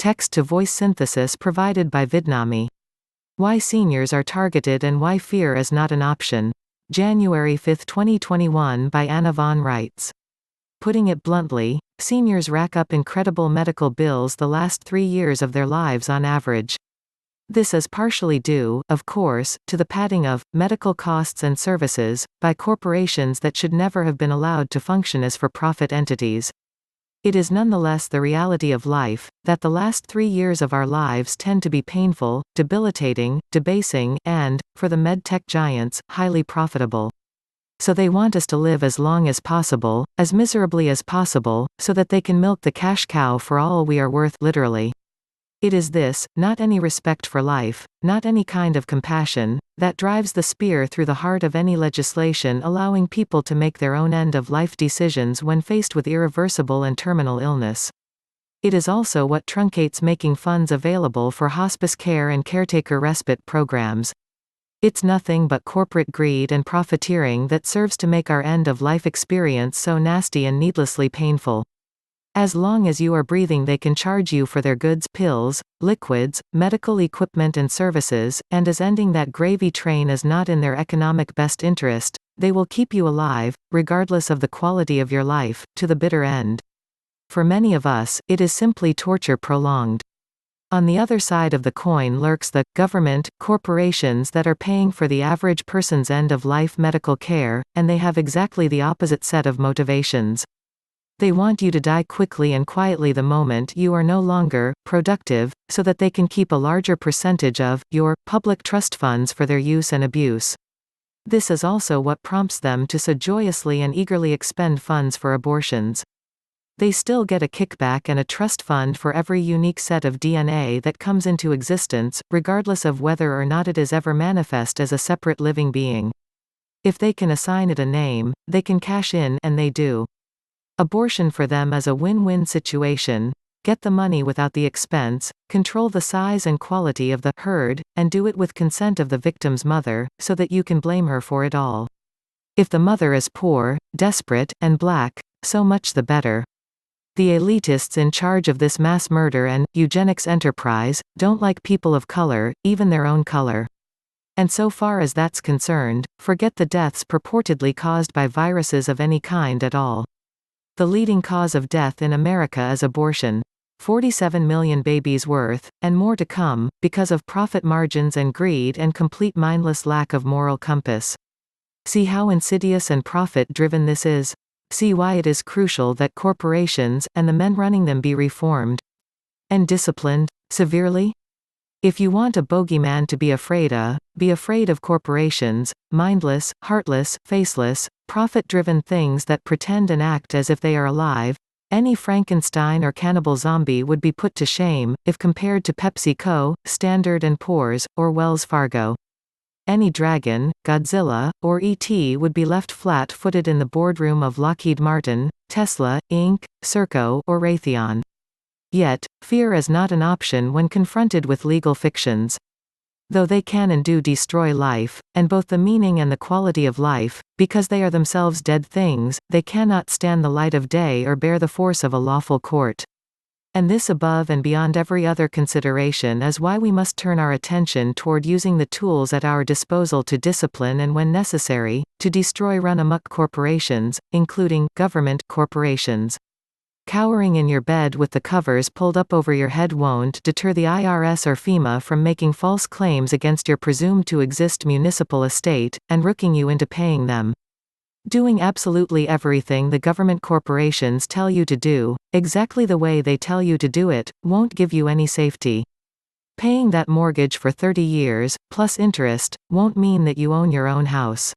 text-to-voice synthesis provided by Vidnami. Why seniors are targeted and why fear is not an option. January 5, 2021 by Anna von Reitz. Putting it bluntly, seniors rack up incredible medical bills the last 3 years of their lives on average. This is partially due, of course, to the padding of medical costs and services by corporations that should never have been allowed to function as for-profit entities. It is nonetheless the reality of life, that the last 3 years of our lives tend to be painful, debilitating, debasing, and, for the medtech giants, highly profitable. So they want us to live as long as possible, as miserably as possible, so that they can milk the cash cow for all we are worth, literally. It is this, not any respect for life, not any kind of compassion, that drives the spear through the heart of any legislation allowing people to make their own end-of-life decisions when faced with irreversible and terminal illness. It is also what truncates making funds available for hospice care and caretaker respite programs. It's nothing but corporate greed and profiteering that serves to make our end-of-life experience so nasty and needlessly painful. As long as you are breathing, they can charge you for their goods, pills, liquids, medical equipment and services, and as ending that gravy train is not in their economic best interest, they will keep you alive, regardless of the quality of your life, to the bitter end. For many of us, it is simply torture prolonged. On the other side of the coin lurks the government, corporations that are paying for the average person's end-of-life medical care, and they have exactly the opposite set of motivations. They want you to die quickly and quietly the moment you are no longer productive, so that they can keep a larger percentage of your public trust funds for their use and abuse. This is also what prompts them to so joyously and eagerly expend funds for abortions. They still get a kickback and a trust fund for every unique set of DNA that comes into existence, regardless of whether or not it is ever manifest as a separate living being. If they can assign it a name, they can cash in, and they do. Abortion for them is a win-win situation. Get the money without the expense, control the size and quality of the herd, and do it with consent of the victim's mother, so that you can blame her for it all. If the mother is poor, desperate, and black, so much the better. The elitists in charge of this mass murder and eugenics enterprise don't like people of color, even their own color. And so far as that's concerned, forget the deaths purportedly caused by viruses of any kind at all. The leading cause of death in America is abortion. 47 million babies worth, and more to come, because of profit margins and greed and complete mindless lack of moral compass. See how insidious and profit-driven this is? See why it is crucial that corporations, and the men running them, be reformed and disciplined severely? If you want a bogeyman to be afraid of corporations, mindless, heartless, faceless, profit-driven things that pretend and act as if they are alive. Any Frankenstein or cannibal zombie would be put to shame, if compared to PepsiCo, Standard & Poor's, or Wells Fargo. Any dragon, Godzilla, or E.T. would be left flat-footed in the boardroom of Lockheed Martin, Tesla, Inc., Serco, or Raytheon. Yet, fear is not an option when confronted with legal fictions. Though they can and do destroy life, and both the meaning and the quality of life, because they are themselves dead things, they cannot stand the light of day or bear the force of a lawful court. And this above and beyond every other consideration is why we must turn our attention toward using the tools at our disposal to discipline and, when necessary, to destroy run-amok corporations, including government corporations. Cowering in your bed with the covers pulled up over your head won't deter the IRS or FEMA from making false claims against your presumed to exist municipal estate, and rooking you into paying them. Doing absolutely everything the government corporations tell you to do, exactly the way they tell you to do it, won't give you any safety. Paying that mortgage for 30 years, plus interest, won't mean that you own your own house.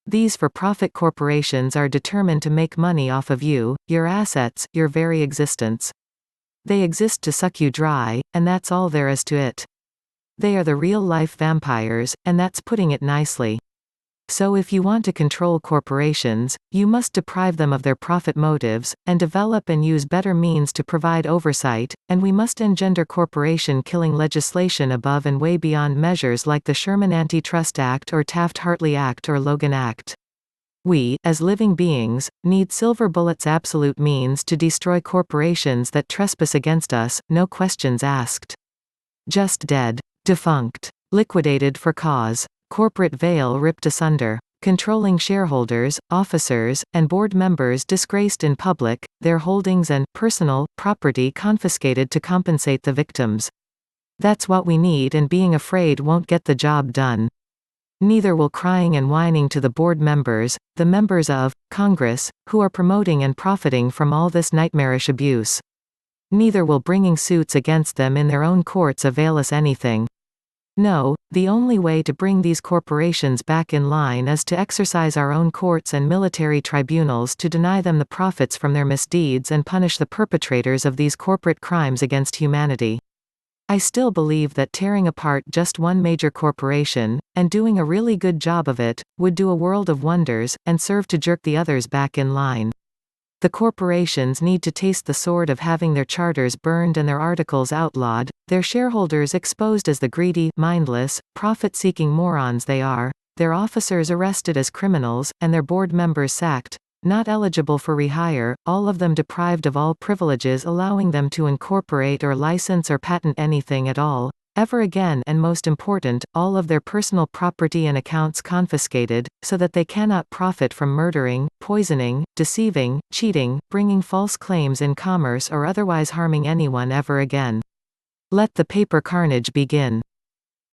These for-profit corporations are determined to make money off of you, your assets, your very existence. They exist to suck you dry, and that's all there is to it. They are the real-life vampires, and that's putting it nicely. So if you want to control corporations, you must deprive them of their profit motives, and develop and use better means to provide oversight, and we must engender corporation-killing legislation above and way beyond measures like the Sherman Antitrust Act or Taft-Hartley Act or Logan Act. We, as living beings, need silver bullets, absolute means to destroy corporations that trespass against us, no questions asked. Just dead. Defunct. Liquidated for cause. Corporate veil ripped asunder. Controlling shareholders, officers, and board members disgraced in public, their holdings and personal property confiscated to compensate the victims. That's what we need, and being afraid won't get the job done. Neither will crying and whining to the board members, the members of Congress, who are promoting and profiting from all this nightmarish abuse. Neither will bringing suits against them in their own courts avail us anything. No, the only way to bring these corporations back in line is to exercise our own courts and military tribunals to deny them the profits from their misdeeds and punish the perpetrators of these corporate crimes against humanity. I still believe that tearing apart just one major corporation, and doing a really good job of it, would do a world of wonders, and serve to jerk the others back in line. The corporations need to taste the sword of having their charters burned and their articles outlawed, their shareholders exposed as the greedy, mindless, profit-seeking morons they are, their officers arrested as criminals, and their board members sacked, not eligible for rehire, all of them deprived of all privileges allowing them to incorporate or license or patent anything at all, ever again, and most important, all of their personal property and accounts confiscated, so that they cannot profit from murdering, poisoning, deceiving, cheating, bringing false claims in commerce or otherwise harming anyone ever again. Let the paper carnage begin.